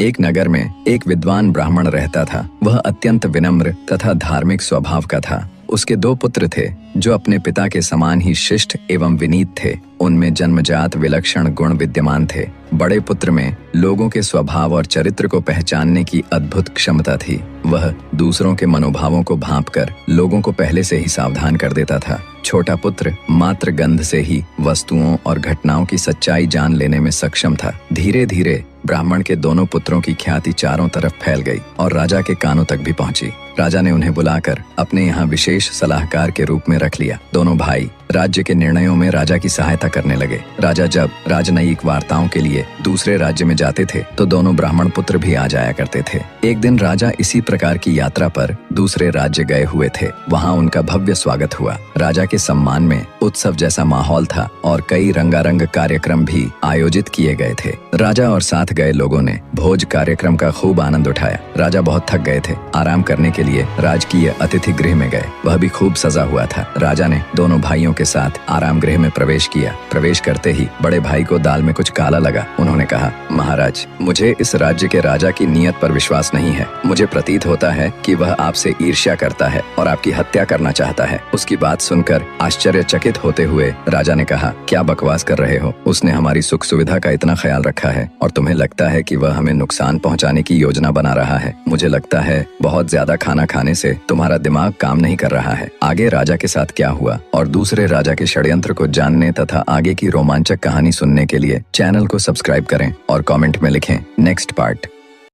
एक नगर में एक विद्वान ब्राह्मण रहता था। वह अत्यंत विनम्र तथा धार्मिक स्वभाव का था। उसके 2 पुत्र थे जो अपने पिता के समान ही शिष्ट एवं विनीत थे। उनमें जन्मजात विलक्षण गुण विद्यमान थे। बड़े पुत्र में लोगों के स्वभाव और चरित्र को पहचानने की अद्भुत क्षमता थी। वह दूसरों के मनोभावों को भांपकर लोगों को पहले से ही सावधान कर देता था। छोटा पुत्र मात्र गंध से ही वस्तुओं और घटनाओं की सच्चाई जान लेने में सक्षम था। धीरे धीरे ब्राह्मण के दोनों पुत्रों की ख्याति चारों तरफ फैल गई और राजा के कानों तक भी पहुंची। राजा ने उन्हें बुलाकर अपने यहाँ विशेष सलाहकार के रूप में रख लिया। दोनों भाई राज्य के निर्णयों में राजा की सहायता करने लगे। राजा जब राजनयिक वार्ताओं के लिए दूसरे राज्य में जाते थे तो दोनों ब्राह्मण पुत्र भी आ जाया करते थे। एक दिन राजा इसी प्रकार की यात्रा पर दूसरे राज्य गए हुए थे। वहाँ उनका भव्य स्वागत हुआ। राजा के सम्मान में उत्सव जैसा माहौल था और कई रंगारंग कार्यक्रम भी आयोजित किए गए थे। राजा और साथ गए लोगों ने भोज कार्यक्रम का खूब आनंद उठाया। राजा बहुत थक गए थे। आराम करने के लिए राजकीय अतिथि गृह में गए। वह भी खूब सजा हुआ था। राजा ने दोनों भाइयों के साथ आराम गृह में प्रवेश किया। प्रवेश करते ही बड़े भाई को दाल में कुछ काला लगा। उन्होंने कहा, महाराज, मुझे इस राज्य के राजा की नीयत पर विश्वास नहीं है। मुझे प्रतीत होता है कि वह आपसे ईर्ष्या करता है और आपकी हत्या करना चाहता है। उसकी बात सुनकर आश्चर्यचकित होते हुए राजा ने कहा, क्या बकवास कर रहे हो? उसने हमारी सुख सुविधा का इतना ख्याल रखा है और तुम्हें लगता है कि वह हमें नुकसान पहुंचाने की योजना बना रहा है। मुझे लगता है बहुत ज्यादा खाना खाने से तुम्हारा दिमाग काम नहीं कर रहा है। आगे राजा के साथ क्या हुआ और दूसरे राजा के षड्यंत्र को जानने तथा आगे की रोमांचक कहानी सुनने के लिए चैनल को सब्सक्राइब करें और कमेंट में लिखें नेक्स्ट पार्ट।